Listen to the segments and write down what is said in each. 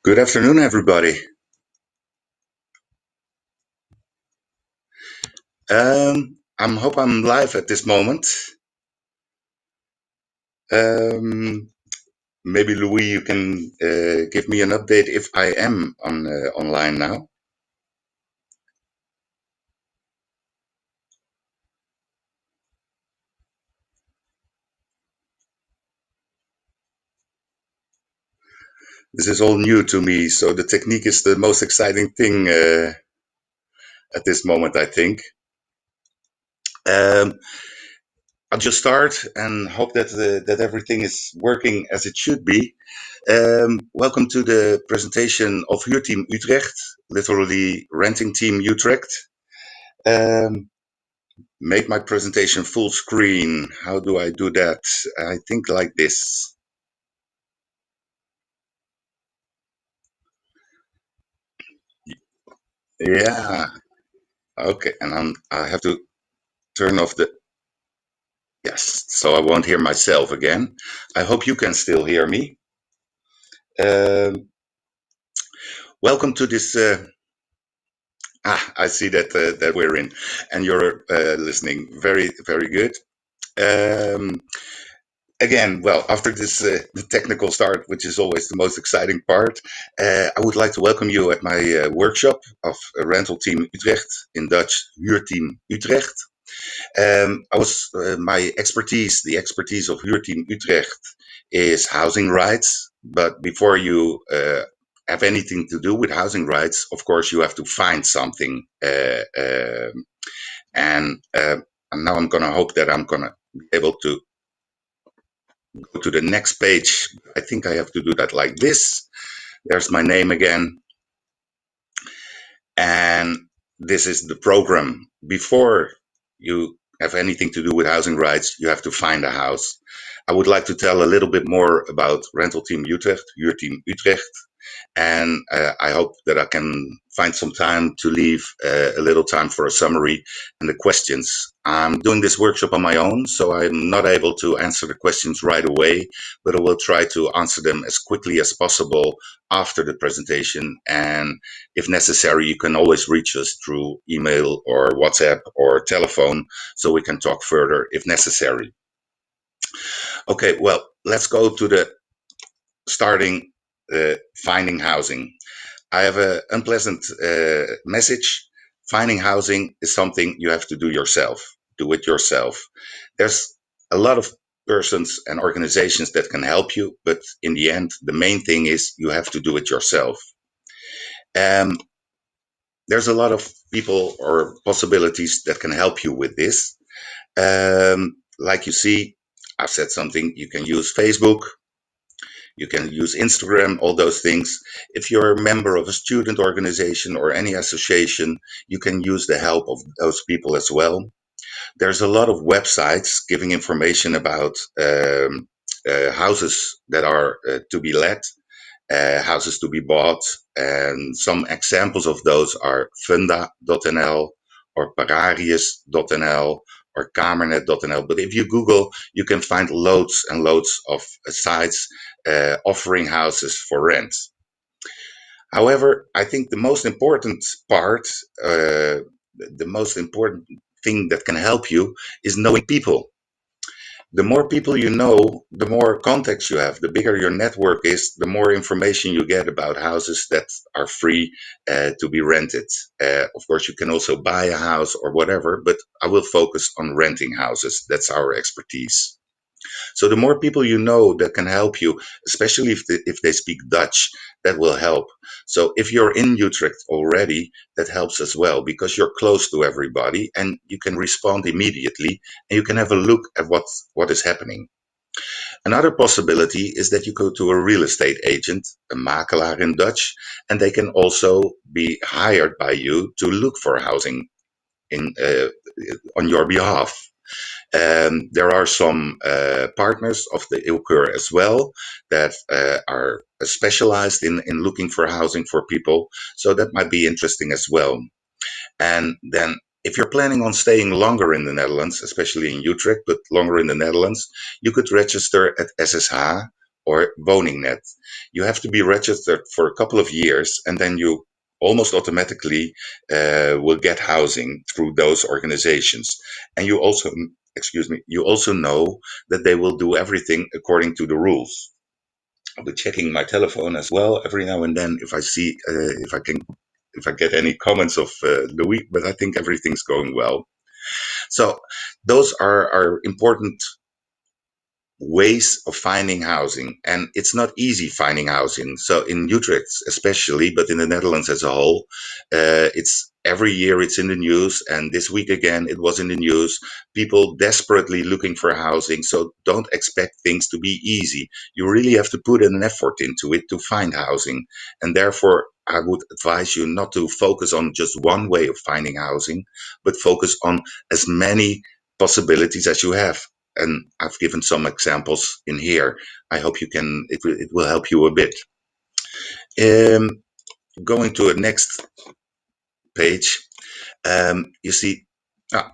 Good afternoon, everybody. I hope I'm live at this moment. Um, Maybe Louis, you can give me an update if I am online now. This is all new to me, so the technique is the most exciting thing at this moment, I think. Um, I'll just start and hope that everything is working as it should be. Welcome to the presentation of Huurteam Utrecht, literally renting team Utrecht. Um, make my presentation full screen. How do I do that? I think like this. Yeah. Okay. And I have to turn off the. Yes. So I won't hear myself again. I hope you can still hear me. Um, Welcome to this. I see that we're in, and you're listening. Very, very good. Um, Again, well, after this the technical start, which is always the most exciting part, I would like to welcome you at my workshop of Rental Team Utrecht, in Dutch Huurteam Utrecht. My expertise, the expertise of Huurteam Utrecht, is housing rights. But before you have anything to do with housing rights, of course, you have to find something. And now I'm going to hope that I'm going to be able to go to the next page. I think I have to do that like this. There's my name again. And this is the program. Before you have anything to do with housing rights, you have to find a house. I would like to tell a little bit more about Rental Team Utrecht, Huurteam Utrecht, and I hope that I can find some time to leave a little time for a summary and the questions. I'm doing this workshop on my own, so I'm not able to answer the questions right away, but I will try to answer them as quickly as possible after the presentation. And if necessary, you can always reach us through email or WhatsApp or telephone, so we can talk further if necessary. Okay, well, let's go to the starting finding housing. I have an unpleasant message. Finding housing is something you have to do yourself. Do it yourself. There's a lot of persons and organizations that can help you, but in the end, the main thing is you have to do it yourself. Um, there's a lot of people or possibilities that can help you with this. Like you see, I've said something. You can use Facebook, you can use Instagram, all those things. If you're a member of a student organization or any association, you can use the help of those people as well. There's a lot of websites giving information about houses that are to be let, houses to be bought. And some examples of those are funda.nl or pararius.nl or kamernet.nl. But if you Google, you can find loads and loads of sites offering houses for rent. However, I think the most important part, the most important thing that can help you is knowing people. The more people you know, the more contacts you have, the bigger your network is, the more information you get about houses that are free to be rented. Of course, you can also buy a house or whatever, but I will focus on renting houses. That's our expertise. So the more people you know that can help you, especially if they speak Dutch, that will help. So if you're in Utrecht already, that helps as well because you're close to everybody and you can respond immediately and you can have a look at what is happening. Another possibility is that you go to a real estate agent, a makelaar in Dutch, and they can also be hired by you to look for housing in on your behalf. There are some partners of the Ilkur as well that are specialized in looking for housing for people. So that might be interesting as well. And then if you're planning on staying longer in the Netherlands, especially in Utrecht, but longer in the Netherlands, you could register at SSH or Woningnet. You have to be registered for a couple of years, and then you almost automatically will get housing through those organizations. And you also, excuse me, you also know that they will do everything according to the rules. I'll be checking my telephone as well every now and then if I see if I get any comments of Louis, but I think everything's going well. So those are important ways of finding housing, and it's not easy finding housing. So in Utrecht especially, but in the Netherlands as a whole, it's every year it's in the news, and this week again it was in the news. People desperately looking for housing, so don't expect things to be easy. You really have to put an effort into it to find housing, and therefore I would advise you not to focus on just one way of finding housing, but focus on as many possibilities as you have, and I've given some examples in here. I hope it will help you a bit. Um, Going to a next page, you see, ah,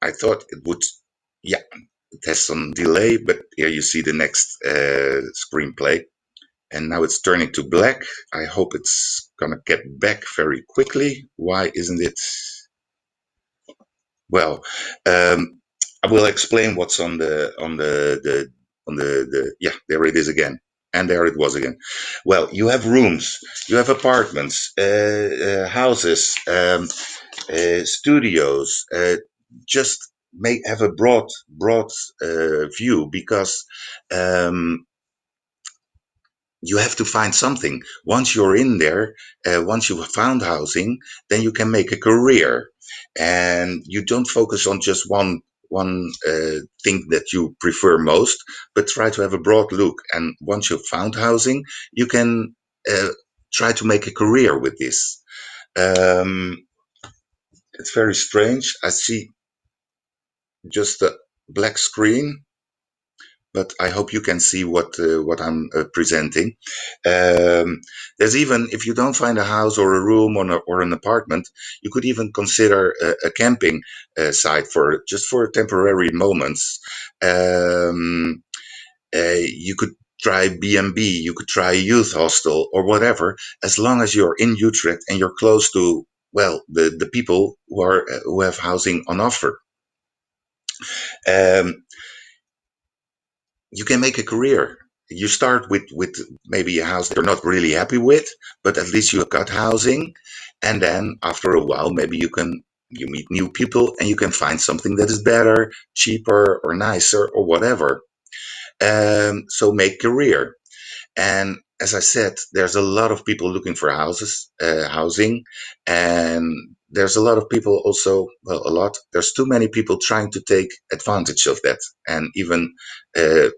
I thought it would, yeah, it has some delay, but here you see the next screenplay. And now it's turning to black. I hope it's gonna get back very quickly. Why isn't it? Well, I will explain what's on the yeah, there it is again. And there it was again. Well, you have rooms, you have apartments, houses, studios. Just make have a broad view, because um, you have to find something. Once you're in there, once you have found housing, then you can make a career, and you don't focus on just one thing that you prefer most, but try to have a broad look. And once you've found housing, you can try to make a career with this. Um, it's very strange. I see just a black screen, but I hope you can see what I'm presenting. There's even, if you don't find a house or a room or an apartment, you could even consider a camping site for just for temporary moments. Um, you could try B&B, you could try a youth hostel or whatever, as long as you're in Utrecht and you're close to, well, the people who have housing on offer. Um, you can make a career. You start with maybe a house that you're not really happy with, but at least you have got housing, and then after a while, maybe you meet new people and you can find something that is better, cheaper, or nicer, or whatever. So make career. And as I said, there's a lot of people looking for housing, and there's a lot of people also, well, a lot, there's too many people trying to take advantage of that, and even, uh,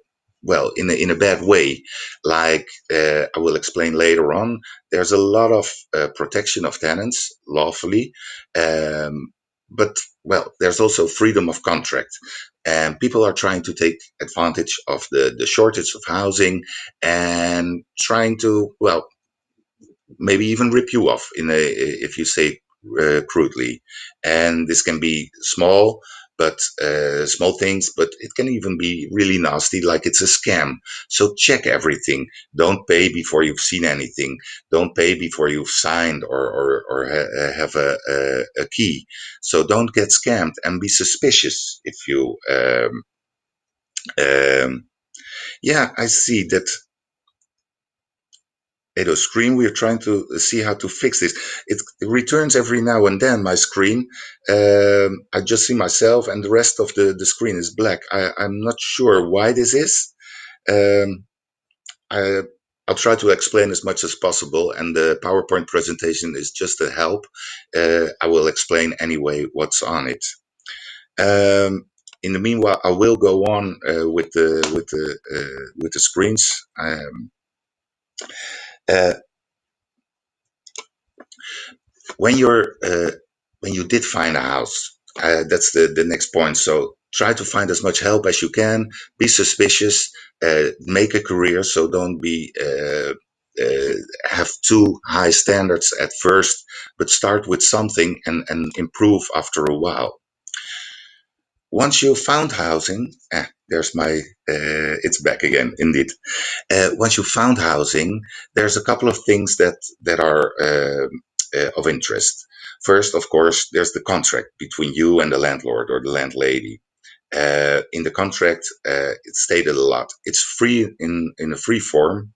well, in a bad way. Like, I will explain later on, there's a lot of protection of tenants lawfully, but, well, there's also freedom of contract. And people are trying to take advantage of the shortage of housing, and trying to, well, maybe even rip you off in a, if you say crudely. And this can be small, but small things, but it can even be really nasty, like it's a scam. So check everything. Don't pay before you've seen anything. Don't pay before you've signed or have a key. So don't get scammed, and be suspicious if you um, yeah, I see that Edo screen. We're trying to see how to fix this. It returns every now and then, my screen. I just see myself, and the rest of the screen is black. I'm not sure why this is. Um, I, I'll try to explain as much as possible, and the PowerPoint presentation is just a help. I will explain anyway what's on it. In the meanwhile, I will go on with the screens. Uh, when you're when you did find a house, that's the next point. So try to find as much help as you can. Be suspicious. Make a career. So don't be have too high standards at first, but start with something, and improve after a while. Once you found housing, there's my, it's back again, indeed. Once you found housing, there's a couple of things that are of interest. First, of course, there's the contract between you and the landlord or the landlady. In the contract, it's stated a lot. It's free in a free form,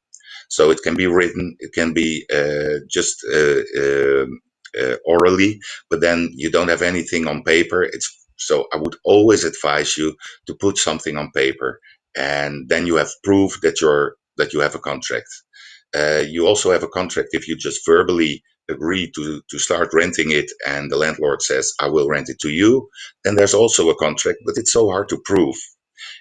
so it can be written, it can be just orally, but then you don't have anything on paper. It's so I would always advise you to put something on paper, and then you have proof that you have a contract. You also have a contract if you just verbally agree to start renting it, and the landlord says, "I will rent it to you." Then there's also a contract, but it's so hard to prove.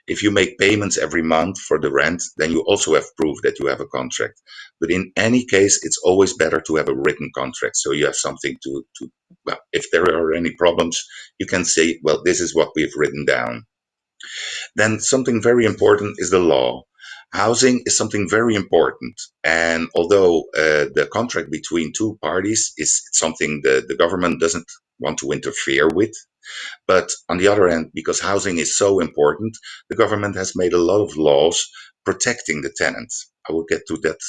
If you make payments every month for the rent, then you also have proof that you have a contract. But in any case, it's always better to have a written contract. So you have something to well, if there are any problems, you can say, well, this is what we've written down. Then something very important is the law. Housing is something very important. And although the contract between two parties is something the government doesn't want to interfere with, but on the other hand, because housing is so important, the government has made a lot of laws protecting the tenants. I will get to that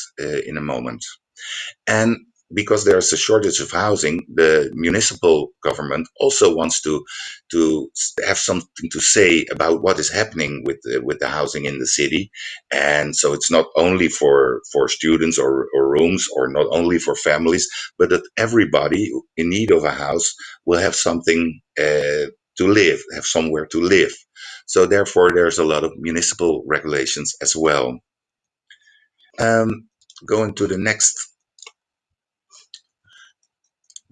in a moment. And because there's a shortage of housing, the municipal government also wants to have something to say about what is happening with the housing in the city. And so it's not only for students or rooms, or not only for families, but that everybody in need of a house will have something to live, have somewhere to live. So therefore, there's a lot of municipal regulations as well. Um, Going to the next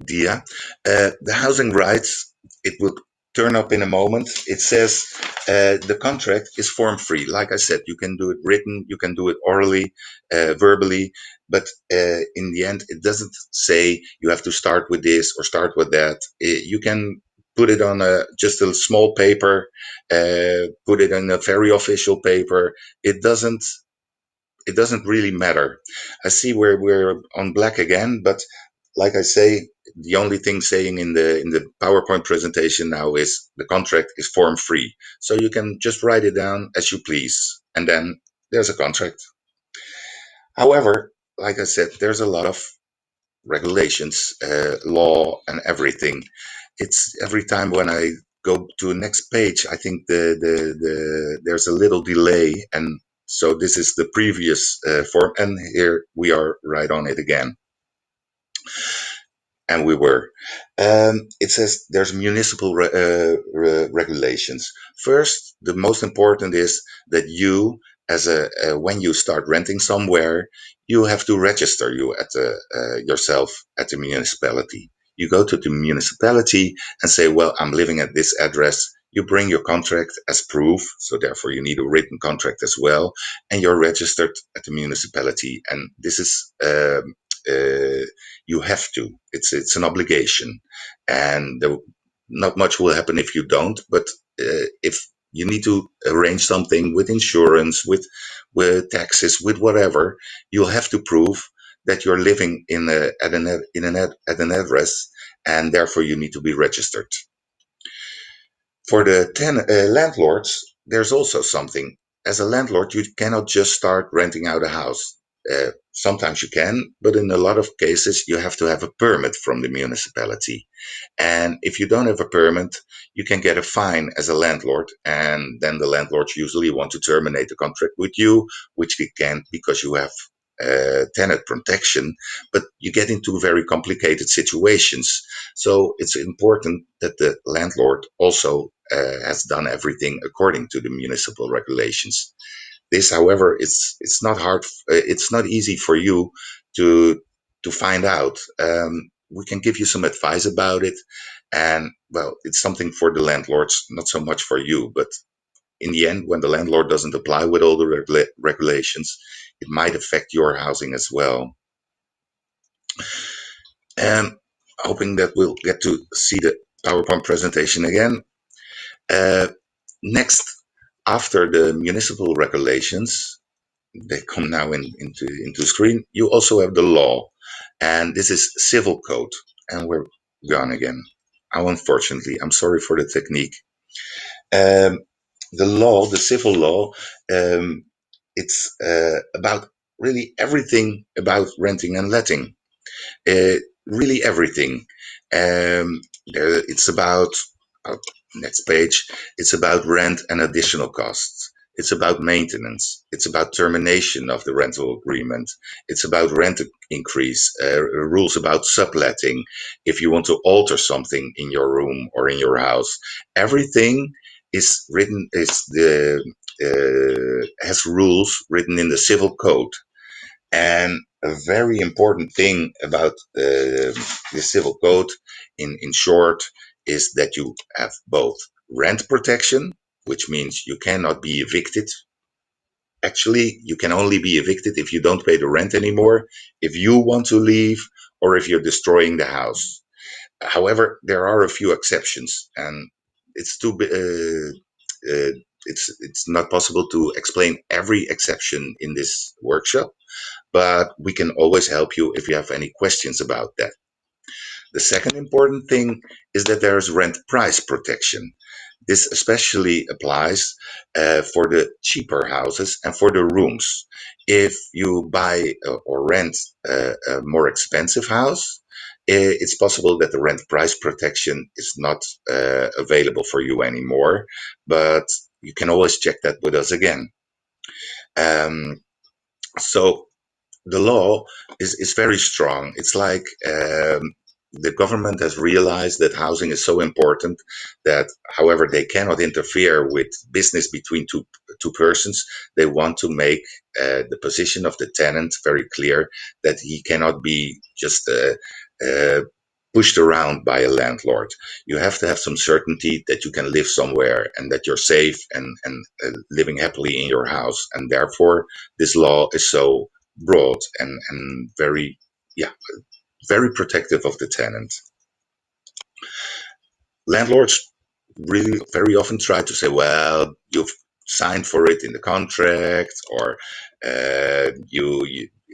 Dia. The housing rights, it will turn up in a moment. It says the contract is form free. Like I said, you can do it written, you can do it orally, verbally, but in the end, it doesn't say you have to start with this or start with that. You can put it on a just a small paper, put it in a very official paper. It doesn't really matter. I see where we're on black again, but like I say, the only thing saying in the PowerPoint presentation now is the contract is form free. So you can just write it down as you please, and then there's a contract. However, like I said, there's a lot of regulations, law, and everything. It's every time when I go to the next page, I think there's a little delay, and so this is the previous form, and here we are right on it again. And we were. It says there's municipal regulations. First, the most important is that you, as a when you start renting somewhere, you have to register you at the yourself at the municipality. You go to the municipality and say, "Well, I'm living at this address." You bring your contract as proof, so therefore you need a written contract as well, and you're registered at the municipality. And this is you have to. It's an obligation, and not much will happen if you don't. But if you need to arrange something with insurance, with taxes, with whatever, you'll have to prove that you're living at an address, and therefore you need to be registered. For the landlords, there's also something. As a landlord, you cannot just start renting out a house. Sometimes you can, but in a lot of cases, you have to have a permit from the municipality. And if you don't have a permit, you can get a fine as a landlord. And then the landlords usually want to terminate the contract with you, which they can't because you have tenant protection. But you get into very complicated situations. So it's important that the landlord also has done everything according to the municipal regulations. This, however, it's not hard. It's not easy for you to find out. We can give you some advice about it, and well, it's something for the landlords, not so much for you. But in the end, when the landlord doesn't apply with all the regulations, it might affect your housing as well. And hoping that we'll get to see the PowerPoint presentation again. Uh, Next, after the municipal regulations, they come now into screen. You also have the law, and this is civil code, and we're gone again. Oh, unfortunately, I'm sorry for the technique. Um, the law, the civil law, um, it's about really everything about renting and letting. Uh, really everything. It's about, uh, next page, it's about rent and additional costs. It's about maintenance. It's about termination of the rental agreement. It's about rent increase, rules about subletting. If you want to alter something in your room or in your house, everything is written, has rules written in the civil code. And a very important thing about the civil code, in short, is that you have both rent protection, which means you cannot be evicted. Actually, you can only be evicted if you don't pay the rent anymore, if you want to leave, or if you're destroying the house. However, there are a few exceptions, and it's too it's not possible to explain every exception in this workshop, but we can always help you if you have any questions about that. The second important thing is that there is rent price protection. This especially applies for the cheaper houses and for the rooms. If you buy or rent a more expensive house, it's possible that the rent price protection is not available for you anymore, but you can always check that with us again. Um, so the law is very strong. It's like the government has realized that housing is so important that, however, they cannot interfere with business between two persons. They want to make the position of the tenant very clear, that he cannot be just uh, pushed around by a landlord. You have to have some certainty that you can live somewhere and that you're safe and living happily in your house. And therefore, this law is so broad and very, yeah, very protective of the tenant. Landlords really very often try to say, well, you've signed for it in the contract, or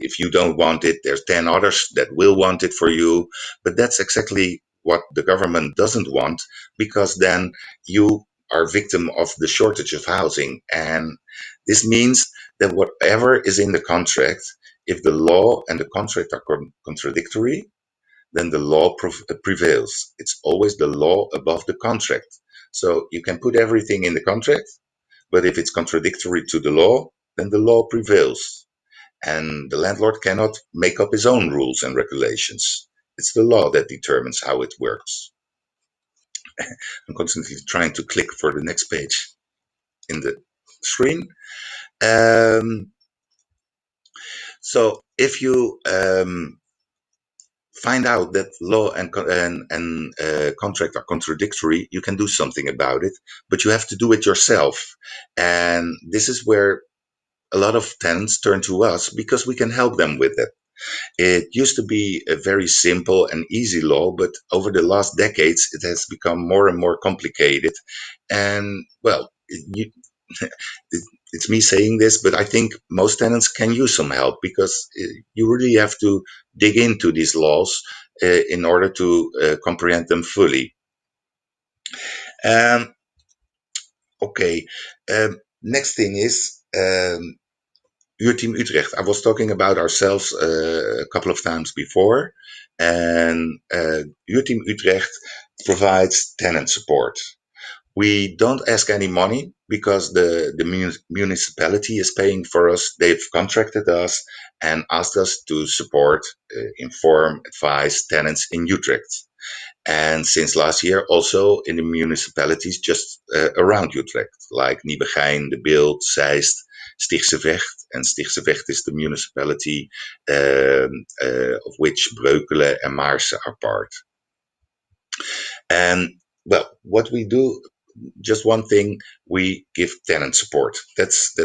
if you don't want it, there's 10 others that will want it for you. But that's exactly what the government doesn't want, because then you are victim of the shortage of housing. And this means that whatever is in the contract, if the law and the contract are contradictory, then the law prevails. It's always the law above the contract. So you can put everything in the contract, but if it's contradictory to the law, then the law prevails. And the landlord cannot make up his own rules and regulations. It's the law that determines how it works. I'm constantly trying to click for the next page in the screen. Um, so if you find out that law and contract are contradictory, you can do something about it, but you have to do it yourself. And this is where a lot of tenants turn to us, because we can help them with it. It used to be a very simple and easy law, but over the last decades, it has become more and more complicated. And well, it's me saying this, but I think most tenants can use some help, because you really have to dig into these laws in order to comprehend them fully. Um, okay. Next thing is Huurteam Utrecht. I was talking about ourselves a couple of times before, and Huurteam Utrecht provides tenant support. We don't ask any money, because the municipality is paying for us. They've contracted us and asked us to support, inform, advise tenants in Utrecht. And since last year, also in the municipalities just around Utrecht, like Nieuwegein, De Bilt, Zeist, Stichtse Vecht. And Stichtse Vecht is the municipality of which Breukelen and Maarsen are part. And well, what we do, just one thing, we give tenant support. That's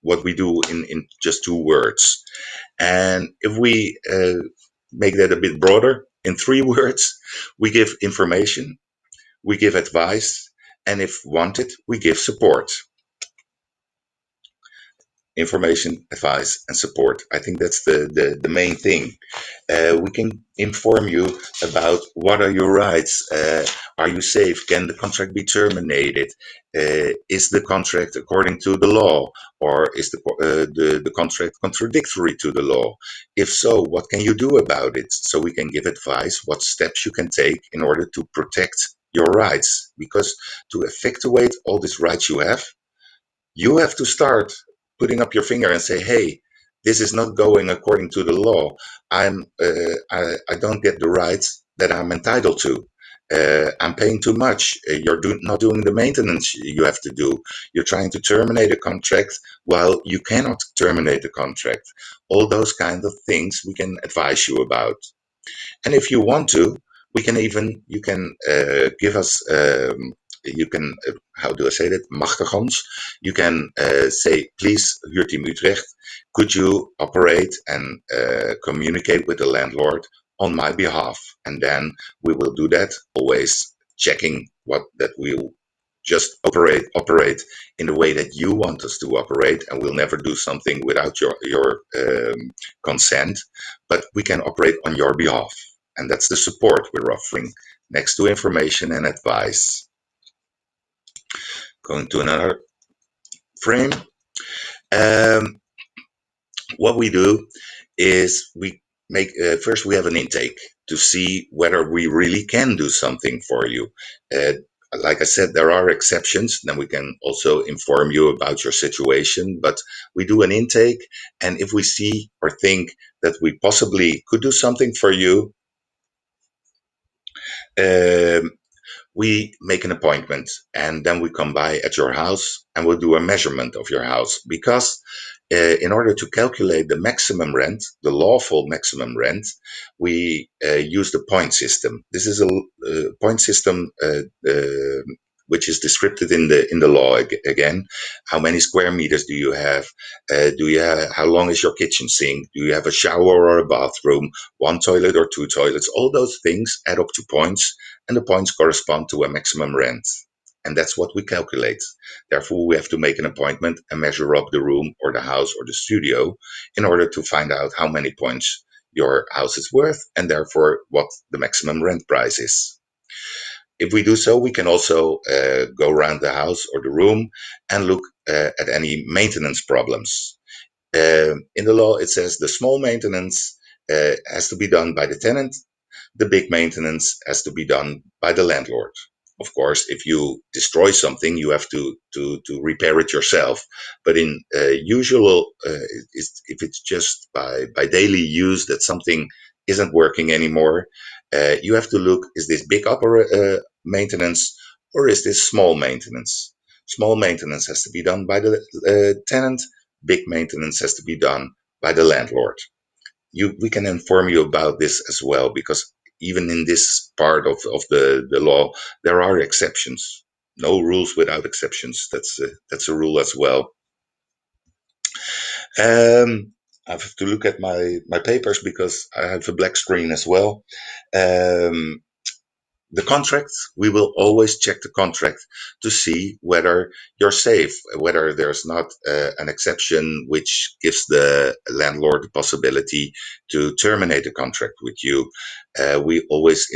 what we do in just two words. And if we make that a bit broader, in three words, we give information, we give advice, and if wanted, we give support. information, advice, and support. I think that's the main thing. We can inform you about what are your rights. Are you safe? Can the contract be terminated? Is the contract according to the law, or is the contract contradictory to the law? If so, what can you do about it? So we can give advice what steps you can take in order to protect your rights. Because to effectuate all these rights you have to start putting up your finger and say, "Hey, this is not going according to the law. I don't get the rights that I'm entitled to. I'm paying too much. Not doing the maintenance you have to do. You're trying to terminate a contract while you cannot terminate the contract." All those kind of things we can advise you about. And if you want to, you can give us, you can, how do I say that? Machtigans. You can say, please, Huurteam Utrecht, could you operate and communicate with the landlord on my behalf? And then we will do that, always checking that we'll just operate in the way that you want us to operate, and we'll never do something without your consent, but we can operate on your behalf. And that's the support we're offering next to information and advice. Going to another frame. Um, what we do is we make first we have an intake to see whether we really can do something for you. Uh, like I said, there are exceptions. Then we can also inform you about your situation. But we do an intake, and if we see or think that we possibly could do something for you, um, we make an appointment, and then we come by at your house and we'll do a measurement of your house, because in order to calculate the maximum rent, the lawful maximum rent, we use the point system. This is a point system which is described in the law again. How many square meters do you have? How long is your kitchen sink? Do you have a shower or a bathroom? One toilet or two toilets? All those things add up to points, and the points correspond to a maximum rent. And that's what we calculate. Therefore, we have to make an appointment and measure up the room or the house or the studio in order to find out how many points your house is worth, and therefore what the maximum rent price is. If we do so, we can also go around the house or the room and look at any maintenance problems. In the law, it says the small maintenance has to be done by the tenant. The big maintenance has to be done by the landlord. Of course, if you destroy something, you have to repair it yourself. But in usual, if it's just by daily use that something isn't working anymore, you have to look: is this big maintenance, or is this small maintenance? Small maintenance has to be done by the tenant. Big maintenance has to be done by the landlord. We can inform you about this as well, because even in this part of the law, there are exceptions. No rules without exceptions. That's a rule as well. I have to look at my papers because I have a black screen as well. Um, the contract, we will always check the contract to see whether you're safe, whether there's not an exception which gives the landlord the possibility to terminate the contract with you. We always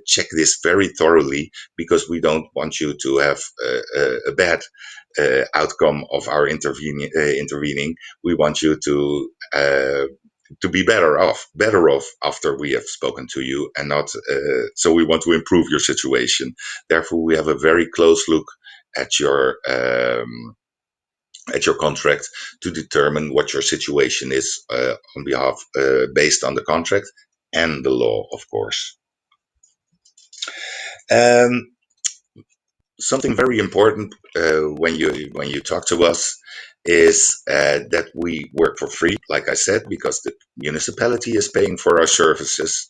check this very thoroughly, because we don't want you to have a bad outcome of our intervening. We want you to be better off after we have spoken to you, and not so we want to improve your situation. Therefore, we have a very close look at your contract to determine what your situation is on behalf based on the contract and the law, of course. um, Something very important when you talk to us is that we work for free, like I said, because the municipality is paying for our services.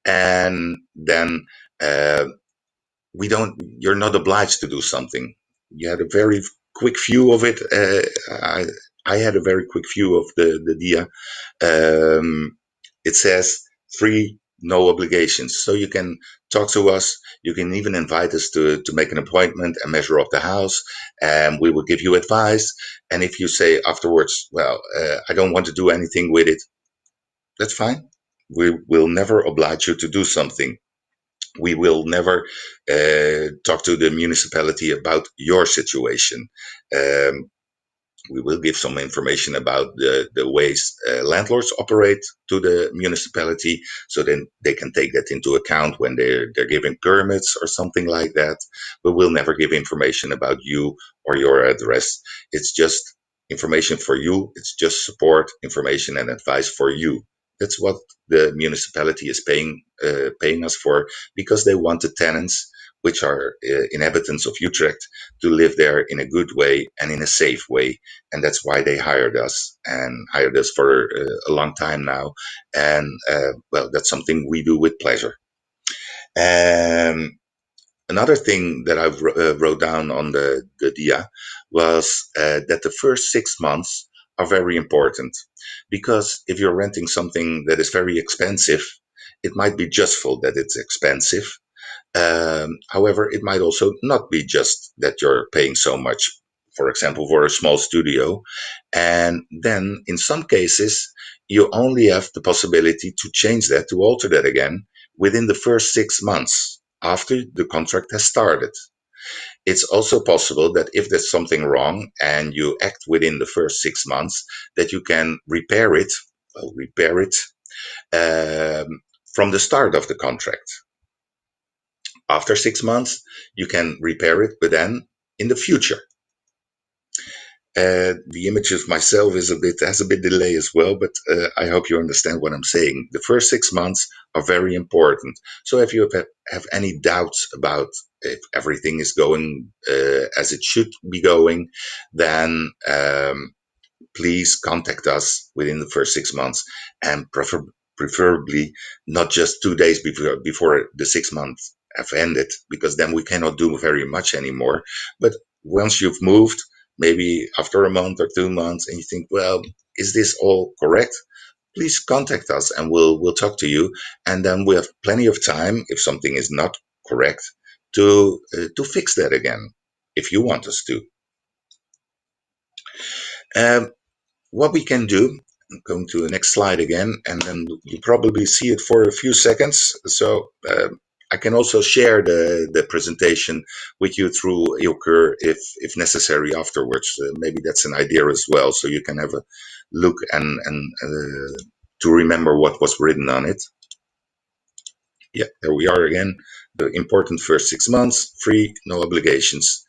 And then uh, we don't you're not obliged to do something. You had a very quick view of it. I had a very quick view of the dia. It says 3 no obligations. So you can talk to us. You can even invite us to make an appointment and measure up the house, and we will give you advice. And if you say afterwards, well, I don't want to do anything with it, that's fine. We will never oblige you to do something. We will never talk to the municipality about your situation. Um, we will give some information about the ways landlords operate to the municipality, so then they can take that into account when they're giving permits or something like that. But we'll never give information about you or your address. It's just information for you. It's just support, information, and advice for you. That's what the municipality is paying us for, because they want the tenants, which are inhabitants of Utrecht, to live there in a good way and in a safe way. And that's why they hired us, and hired us for a long time now. And well, that's something we do with pleasure. um, Another thing that I wrote down on the dia was that the first 6 months are very important, because if you're renting something that is very expensive, it might be justful that it's expensive. However, it might also not be just that you're paying so much, for example, for a small studio. And then in some cases, you only have the possibility to change that, to alter that again within the first 6 months after the contract has started. It's also possible that if there's something wrong and you act within the first 6 months, that you can repair it from the start of the contract. After 6 months, you can repair it, but then in the future. The image of myself has a bit delay as well, but I hope you understand what I'm saying. The first 6 months are very important. So if you have any doubts about if everything is going as it should be going, then please contact us within the first 6 months, and preferably not just 2 days before the 6 months have ended, because then we cannot do very much anymore. But once you've moved, maybe after a month or 2 months, and you think, well, is this all correct? Please contact us, and we'll talk to you, and then we have plenty of time, if something is not correct, to fix that again, if you want us to. Um, what we can do, I'm going to the next slide again, and then you probably see it for a few seconds. So I can also share the presentation with you through Ilker if necessary afterwards. Maybe that's an idea as well, so you can have a look and to remember what was written on it. Yeah, there we are again. The important first 6 months, free, no obligations.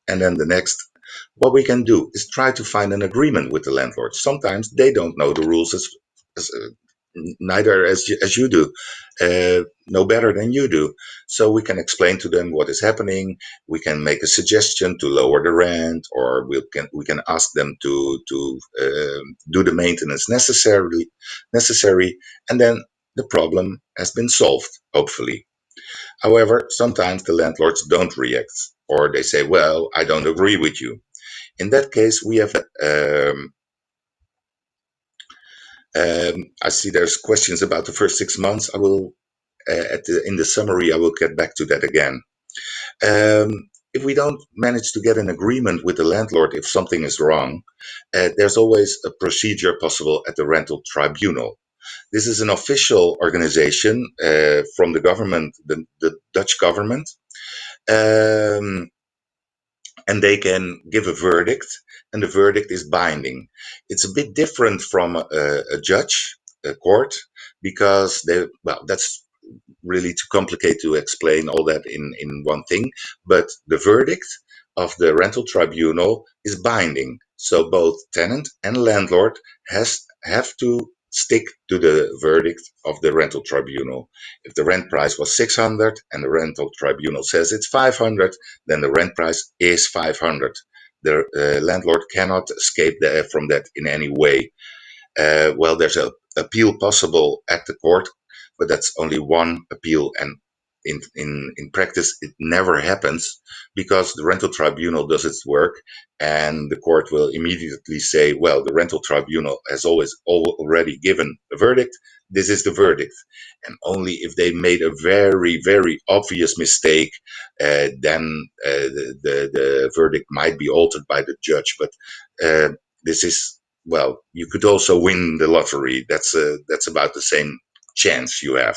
And then the next, what we can do is try to find an agreement with the landlord. Sometimes they don't know the rules as neither as you do, no better than you do. So we can explain to them what is happening. We can make a suggestion to lower the rent, or we can ask them to do the maintenance necessary, and then the problem has been solved, hopefully. However, sometimes the landlords don't react, or they say, "Well, I don't agree with you." In that case, we have. I see there's questions about the first 6 months. I will, in the summary, I will get back to that again. If we don't manage to get an agreement with the landlord if something is wrong, there's always a procedure possible at the rental tribunal. This is an official organization from the government, the Dutch government. Um, and they can give a verdict, and the verdict is binding. It's a bit different from a judge, a court, because that's really too complicated to explain all that in one thing. But the verdict of the rental tribunal is binding. So both tenant and landlord have to stick to the verdict of the rental tribunal. If the rent price was 600 and the rental tribunal says it's 500, then the rent price is 500. The landlord cannot escape from that in any way. Well, there's an appeal possible at the court, but that's only one appeal, and in practice, it never happens because the rental tribunal does its work, and the court will immediately say, well, the rental tribunal has already given a verdict. This is the verdict. And only if they made a very, very obvious mistake, then the verdict might be altered by the judge. But uh, this is, well, you could also win the lottery. That's about the same chance you have.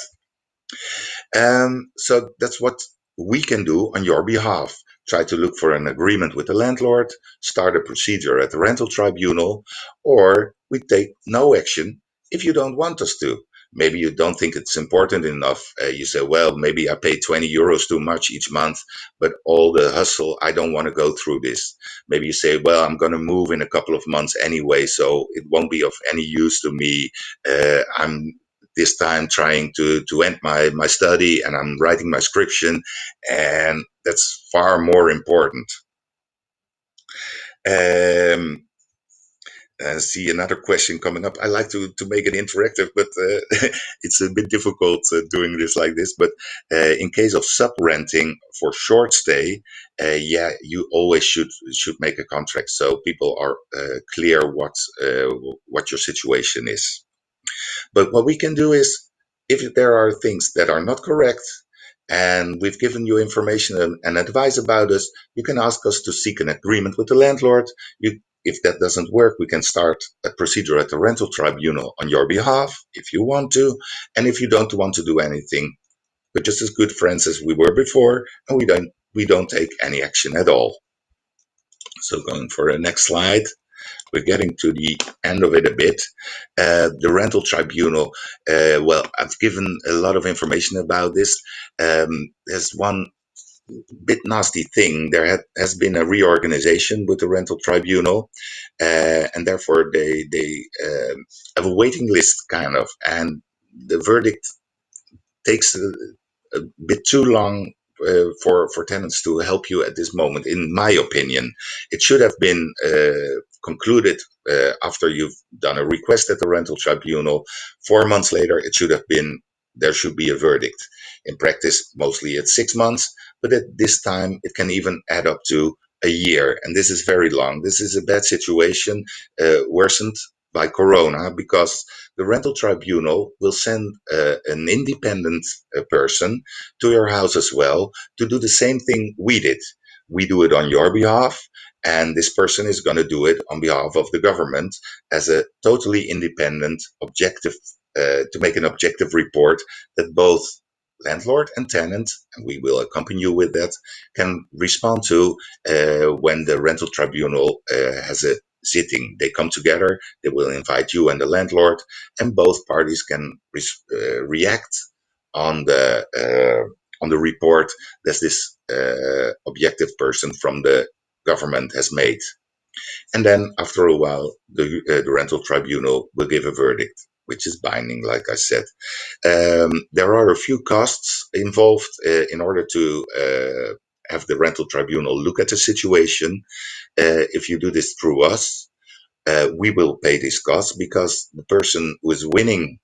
So that's what we can do on your behalf. Try to look for an agreement with the landlord, start a procedure at the rental tribunal, or we take no action if you don't want us to. Maybe you don't think it's important enough. You say, well, maybe I pay 20 euros too much each month, but all the hustle, I don't want to go through this. Maybe you say, well, I'm going to move in a couple of months anyway, so it won't be of any use to me. I'm this time trying to end my study, and I'm writing my scription, and that's far more important. Um, see another question coming up. I like to make it interactive, but it's a bit difficult doing this like this. But in case of sub renting for short stay, yeah, you always should make a contract so people are clear what your situation is. But what we can do is, if there are things that are not correct, and we've given you information and advice about us, you can ask us to seek an agreement with the landlord. If that doesn't work, we can start a procedure at the rental tribunal on your behalf if you want to. And if you don't want to do anything, we're just as good friends as we were before, and we don't take any action at all. So going for the next slide. We're getting to the end of it a bit. The rental tribunal, well, I've given a lot of information about this. There's one bit nasty thing. Has been a reorganization with the rental tribunal, and therefore they have a waiting list, kind of, and the verdict takes a bit too long for tenants to help you at this moment. In my opinion, it should have been concluded after you've done a request at the rental tribunal. 4 months later, it should have been there should be a verdict. In practice, mostly it's 6 months, but at this time it can even add up to a year, and this is very long. This is a bad situation, worsened by Corona, because the rental tribunal will send an independent person to your house as well to do the same thing we did. We do it on your behalf, and this person is going to do it on behalf of the government as a totally independent, objective, to make an objective report that both landlord and tenant, and we will accompany you with that, can respond to when the rental tribunal has a sitting. They come together, they will invite you and the landlord, and both parties can react on the report that this objective person from the government has made. And then after a while, the rental tribunal will give a verdict, which is binding, like I said. There are a few costs involved in order to have the rental tribunal look at the situation. If you do this through us, we will pay these costs because the person who is winning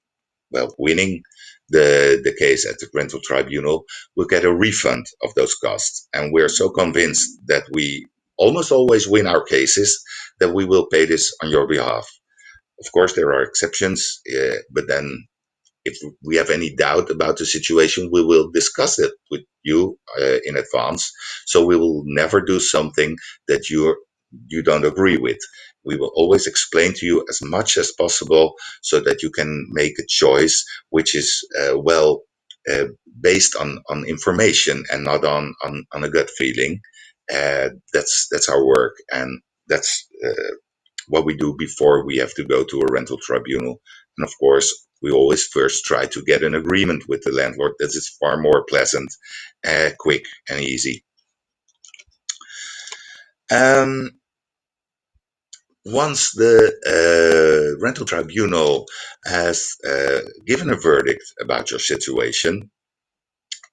the case at the rental tribunal will get a refund of those costs. And we're so convinced that we almost always win our cases that we will pay this on your behalf. Of course, there are exceptions, but then if we have any doubt about the situation, we will discuss it with you in advance. So we will never do something that you don't agree with. We will always explain to you as much as possible so that you can make a choice which is uh, based on information and not on a gut feeling. That's our work, and that's what we do before we have to go to a rental tribunal. And of course, we always first try to get an agreement with the landlord. That is far more pleasant, quick, and easy. Um, Once the rental tribunal has given a verdict about your situation,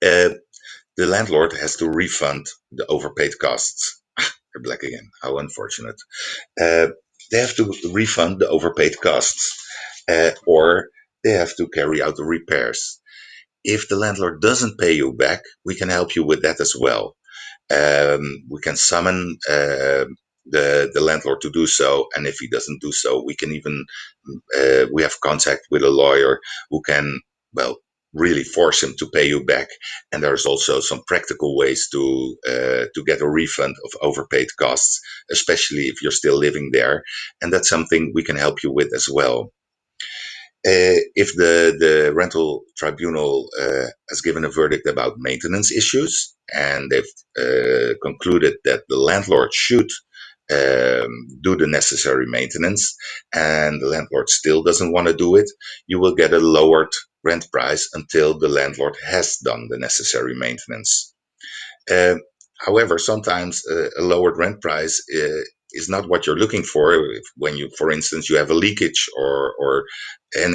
uh, the landlord has to refund the overpaid costs. They're black again. How unfortunate. Uh, they have to refund the overpaid costs, or they have to carry out the repairs. If the landlord doesn't pay you back, we can help you with that as well. We can summon the landlord to do so, and if he doesn't do so, we can even we have contact with a lawyer who can, well, really force him to pay you back. And there's also some practical ways to get a refund of overpaid costs, especially if you're still living there, and that's something we can help you with as well. If the rental tribunal has given a verdict about maintenance issues and they've concluded that the landlord should do the necessary maintenance and the landlord still doesn't want to do it, you will get a lowered rent price until the landlord has done the necessary maintenance. Uh, However, sometimes a lowered rent price is not what you're looking for. When you, for instance, you have a leakage or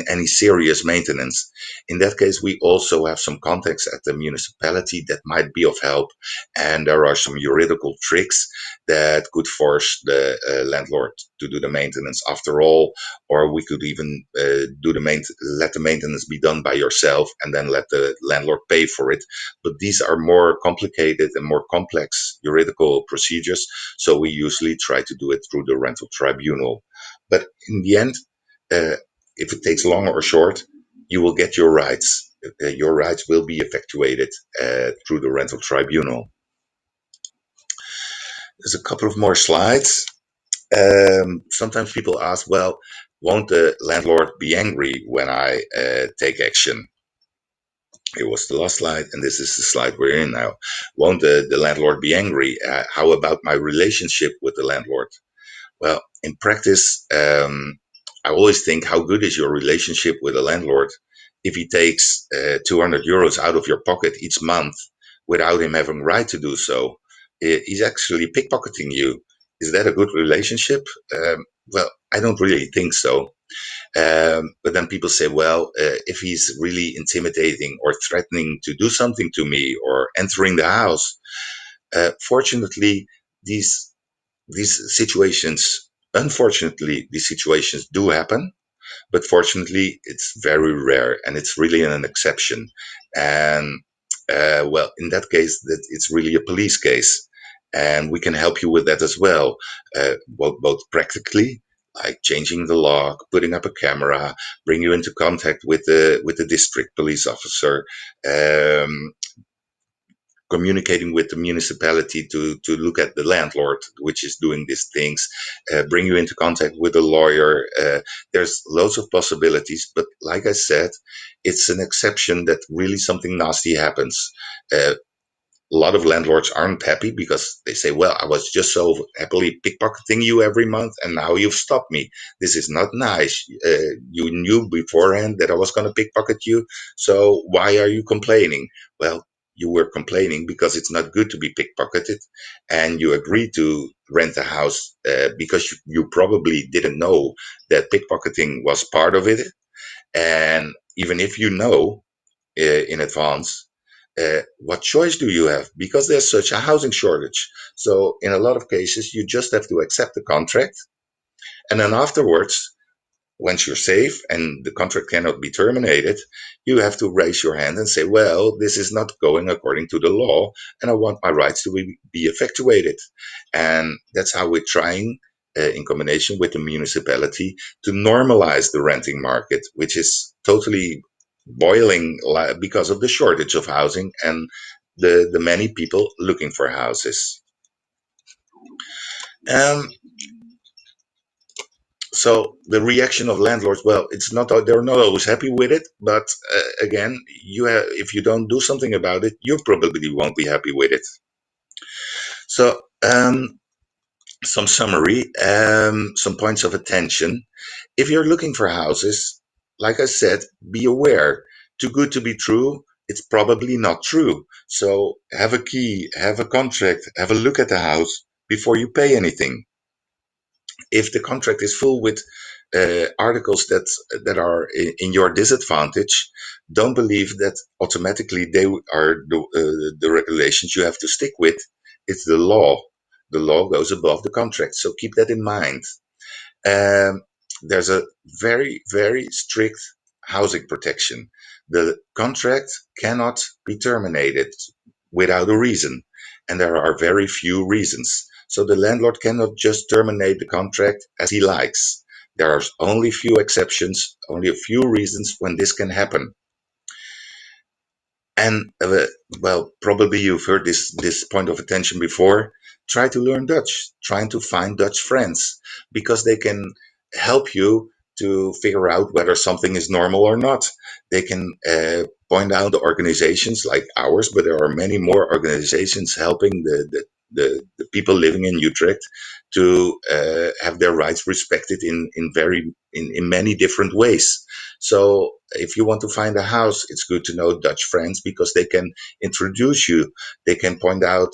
any serious maintenance. In that case, we also have some contacts at the municipality that might be of help, and there are some juridical tricks that could force the landlord to do the maintenance after all, or we could even let the maintenance be done by yourself and then let the landlord pay for it, but these are more complicated and more complex juridical procedures. So we usually try to do it through the rental tribunal. But in the end, uh, if it takes long or short, you will get your rights. Your rights will be effectuated through the rental tribunal. There's a couple of more slides. Sometimes people ask, well, won't the landlord be angry when I take action? It was the last slide, and this is the slide we're in now. Won't the landlord be angry? How about my relationship with the landlord? Well, in practice, I always think, how good is your relationship with the landlord if he takes 200 euros out of your pocket each month without him having right to do so? He's actually pickpocketing you. Is that a good relationship? Well, I don't really think so. But then people say, well, if he's really intimidating or threatening to do something to me or entering the house, fortunately, these these situations, unfortunately, these situations do happen. But fortunately, it's very rare and it's really an exception. And well, in that case, it's really a police case. And we can help you with that as well, both practically, like changing the lock, putting up a camera, bring you into contact with the district police officer, um, communicating with the municipality to look at the landlord, which is doing these things, bring you into contact with a lawyer. There's loads of possibilities, but like I said, it's an exception that really something nasty happens. A lot of landlords aren't happy because they say, well, I was just so happily pickpocketing you every month and now you've stopped me. This is not nice. You knew beforehand that I was going to pickpocket you. So why are you complaining? Well, you were complaining because it's not good to be pickpocketed, and you agreed to rent a house because you probably didn't know that pickpocketing was part of it. And even if you know in advance, what choice do you have? Because there's such a housing shortage. So in a lot of cases, you just have to accept the contract, and then afterwards, once you're safe and the contract cannot be terminated, you have to raise your hand and say, well, this is not going according to the law, and I want my rights to be effectuated. And that's how we're trying, in combination with the municipality, to normalize the renting market, which is totally boiling because of the shortage of housing and the many people looking for houses. Um, so the reaction of landlords, well, it's not, they're not always happy with it, but again, if you don't do something about it, you probably won't be happy with it. So some summary, some points of attention. If you're looking for houses, like I said, be aware. Too good to be true, it's probably not true. So have a key, have a contract, have a look at the house before you pay anything. If the contract is full with articles that are in your disadvantage, don't believe that automatically they are the regulations you have to stick with. It's the law. The law goes above the contract, so keep that in mind. Um, there's a very strict housing protection. The contract cannot be terminated without a reason, and there are very few reasons. So the landlord cannot just terminate the contract as he likes. There are only few exceptions, only a few reasons when this can happen. And well, probably you've heard this point of attention before. Try to learn Dutch. Trying to find Dutch friends because they can help you to figure out whether something is normal or not. They can point out the organizations like ours, but there are many more organizations helping the people living in Utrecht to have their rights respected in many different ways. So if you want to find a house, it's good to know Dutch friends because they can introduce you. They can point out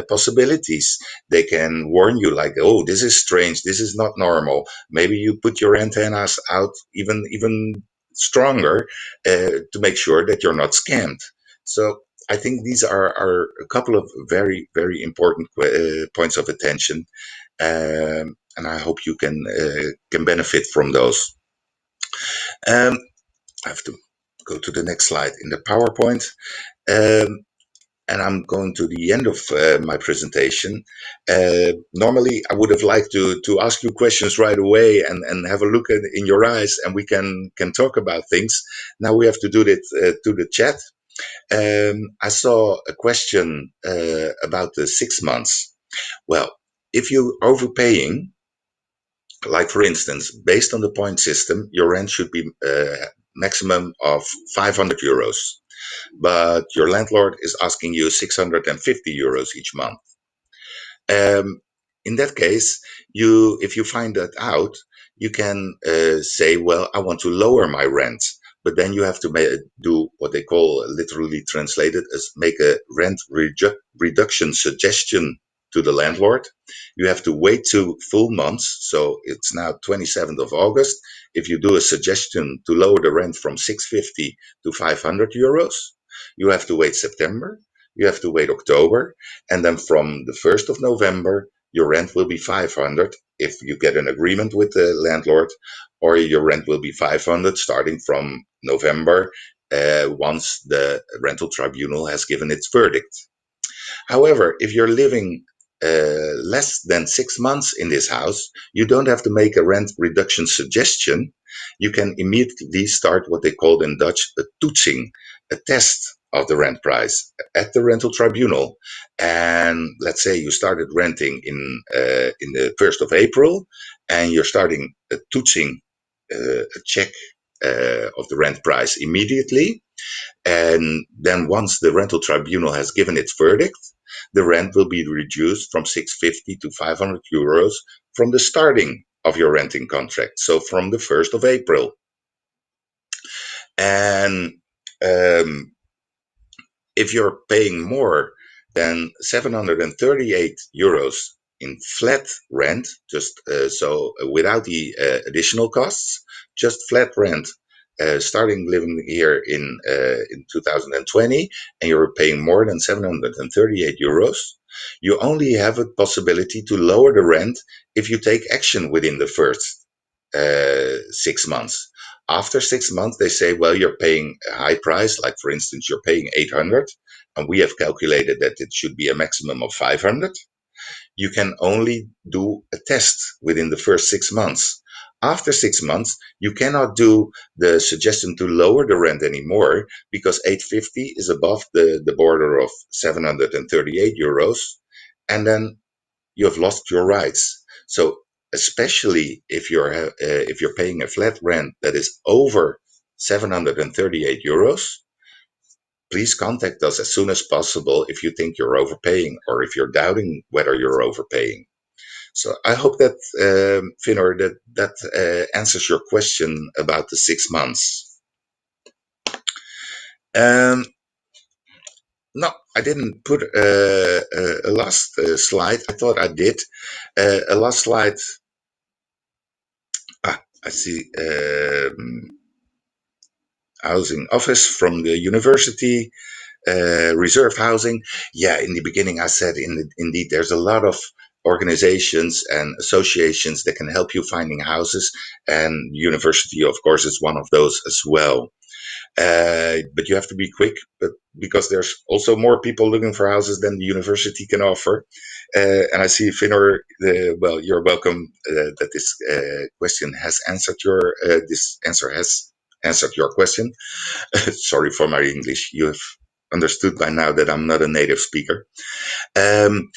possibilities. They can warn you, like, "Oh, this is strange. This is not normal." Maybe you put your antennas out even stronger to make sure that you're not scammed. So I think these are a couple of very important points of attention, and I hope you can benefit from those. Um, I have to go to the next slide in the PowerPoint. Um, and I'm going to the end of my presentation. Normally, I would have liked to ask you questions right away and have a look in your eyes, and we can talk about things. Now we have to do it to the chat. I saw a question about the 6 months. Well, if you're overpaying, like for instance, based on the point system, your rent should be maximum of 500 euros, but your landlord is asking you 650 euros each month. Um, in that case, if you find that out, you can say, "Well, I want to lower my rent," but then you have to do what they call, literally translated, as make a rent reduction suggestion to the landlord. You have to wait 2 full months. So it's now 27th of August. If you do a suggestion to lower the rent from 650 to 500 euros, you have to wait September. You have to wait October, and then from the 1st of November, your rent will be 500 if you get an agreement with the landlord, or your rent will be 500 starting from November once the rental tribunal has given its verdict. However, if you're living less than 6 months in this house, you don't have to make a rent reduction suggestion. You can immediately start what they call in Dutch a toetsing, a test of the rent price at the rental tribunal. And let's say you started renting in the 1st of April, and you're starting a toetsing, a check of the rent price immediately. And then once the rental tribunal has given its verdict, the rent will be reduced from 650 to 500 euros from the starting of your renting contract. So from the 1st of April. And um, if you're paying more than 738 euros in flat rent, just without the additional costs, just flat rent, starting living here in 2020, and you're paying more than 738 euros, you only have a possibility to lower the rent if you take action within the first 6 months. After 6 months, they say, well, you're paying a high price. Like, for instance, you're paying 800, and we have calculated that it should be a maximum of 500. You can only do a test within the first 6 months. After 6 months, you cannot do the suggestion to lower the rent anymore because 850 is above the border of 738 euros. And then you have lost your rights. So especially if you're paying a flat rent that is over 738 euros, please contact us as soon as possible if you think you're overpaying or if you're doubting whether you're overpaying. So I hope that Finor, that answers your question about the 6 months. Um, no, I didn't put a last slide. I thought I did. A last slide. I see housing office from the university, reserve housing. Yeah, in the beginning I said indeed there's a lot of organizations and associations that can help you finding houses, and university, of course, is one of those as well. But you have to be quick, but because there's also more people looking for houses than the university can offer. And I see, Finor, well, you're welcome that this question has answered your, this answer has answered your question. Sorry for my English. You have understood by now that I'm not a native speaker. Um,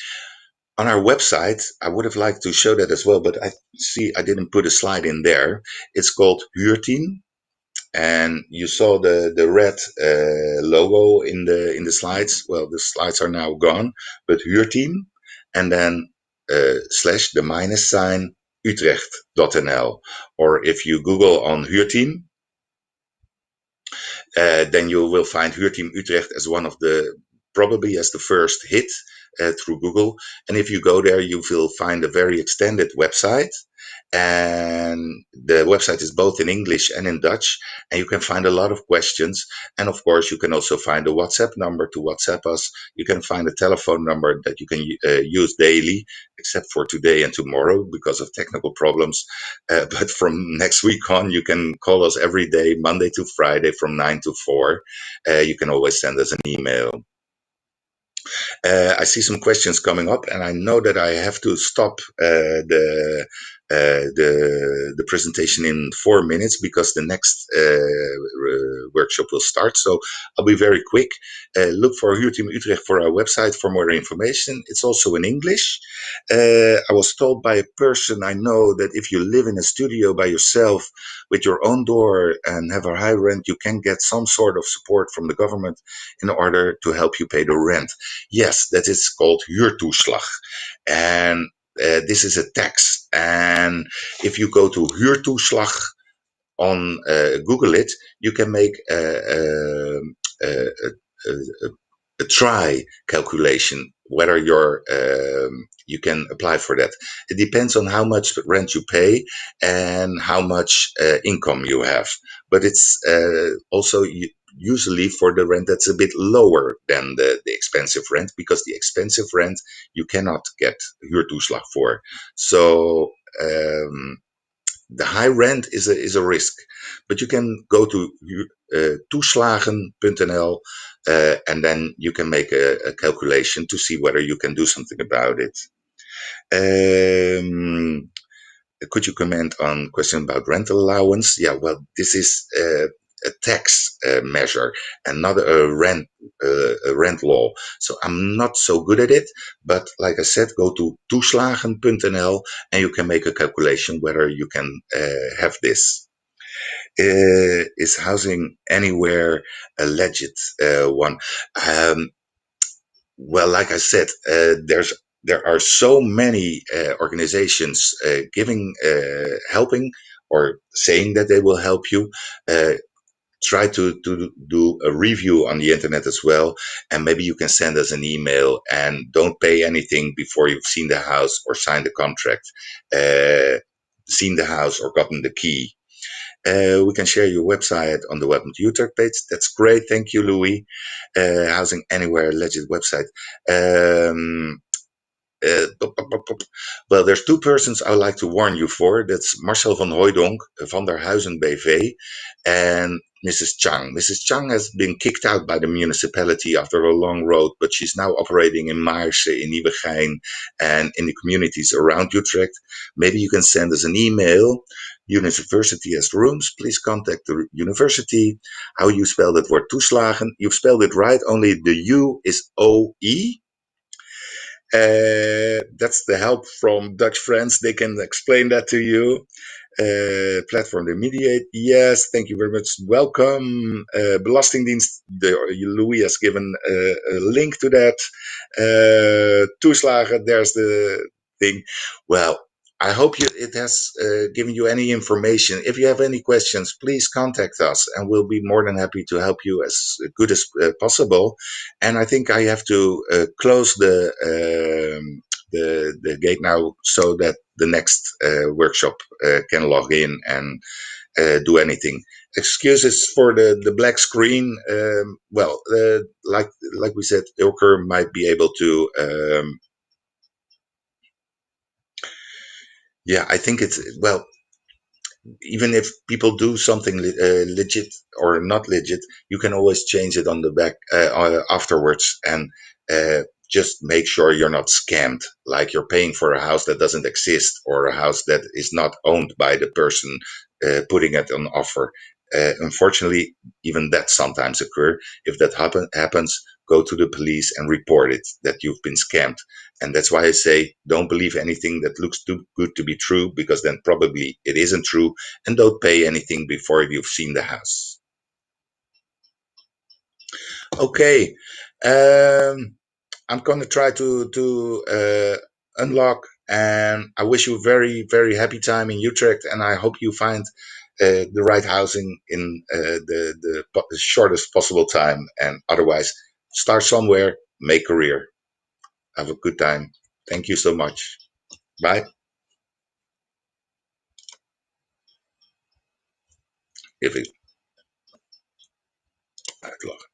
on our website, I would have liked to show that as well, but I see I didn't put a slide in there. It's called Huurteam, and you saw the red logo in the slides. Well, the slides are now gone, but Huurteam, and then slash the minus sign Utrecht.nl, or if you Google on Huurteam, then you will find Huurteam Utrecht as one of the, probably as the first hit through Google. And if you go there, you will find a very extended website. And the website is both in English and in Dutch, and you can find a lot of questions. And of course, you can also find a WhatsApp number to WhatsApp us. You can find a telephone number that you can use daily, except for today and tomorrow because of technical problems. But from next week on, you can call us every day, Monday to Friday, from 9 to 4. You can always send us an email. I see some questions coming up, and I know that I have to stop the presentation in 4 minutes because the next workshop will start. So I'll be very quick. Look for Huurteam Utrecht for our website for more information. It's also in English. I was told by a person I know that if you live in a studio by yourself with your own door and have a high rent, you can get some sort of support from the government in order to help you pay the rent. Yes, that is called huurtoeslag. And this is a tax. And if you go to huurtoeslag on Google it, you can make a try calculation whether you can apply for that. It depends on how much rent you pay and how much income you have. But it's also usually for the rent that's a bit lower than the expensive rent, because the expensive rent you cannot get huurtoeslag for. So the high rent is a risk, but you can go to toeslagen.nl and then you can make a calculation to see whether you can do something about it. Could you comment on question about rental allowance? Yeah, well, this is a tax measure and not a rent law. So I'm not so good at it, but like I said, go to toeslagen.nl and you can make a calculation whether you can have this. Is housing anywhere a legit one? Well, like I said, there are so many organizations giving helping or saying that they will help you. Try to do a review on the internet as well, and maybe you can send us an email, and don't pay anything before you've seen the house or signed the contract, seen the house or gotten the key. We can share your website on the Welcome to Utrecht page. That's great. Thank you, Louis. Housing Anywhere, legit website. Well, there's two persons I would like to warn you for. That's Marcel van Hooijdonk, Van der Huizen BV, and Mrs. Chang. Mrs. Chang has been kicked out by the municipality after a long road, but she's now operating in Maarse, in Nieuwegein, and in the communities around Utrecht. Maybe you can send us an email. University has rooms. Please contact the university. How you spell that word toeslagen? You've spelled it right. Only the U is O-E. That's the help from Dutch friends. They can explain that to you. Platform they mediate. Yes, thank you very much. Welcome. Belastingdienst. Louis has given a link to that. Toeslagen, there's the thing. Well, I hope it has given you any information. If you have any questions, please contact us, and we'll be more than happy to help you as good as possible. And I think I have to close the gate now so that the next workshop can log in and do anything. Excuses for the black screen. Well, like we said, Ilker might be able to Yeah, I think it's, well, even if people do something legit or not legit, you can always change it on the back afterwards, and just make sure you're not scammed. Like you're paying for a house that doesn't exist, or a house that is not owned by the person putting it on offer. Unfortunately, even that sometimes occur. If that happens, go to the police and report it that you've been scammed. And that's why I say don't believe anything that looks too good to be true, because then probably it isn't true, and don't pay anything before you've seen the house. Okay, um, I'm gonna try to unlock, and I wish you a very very happy time in Utrecht, and I hope you find the right housing in the shortest possible time, and otherwise start somewhere, make career. Have a good time. Thank you so much. Bye. Even uitlachen.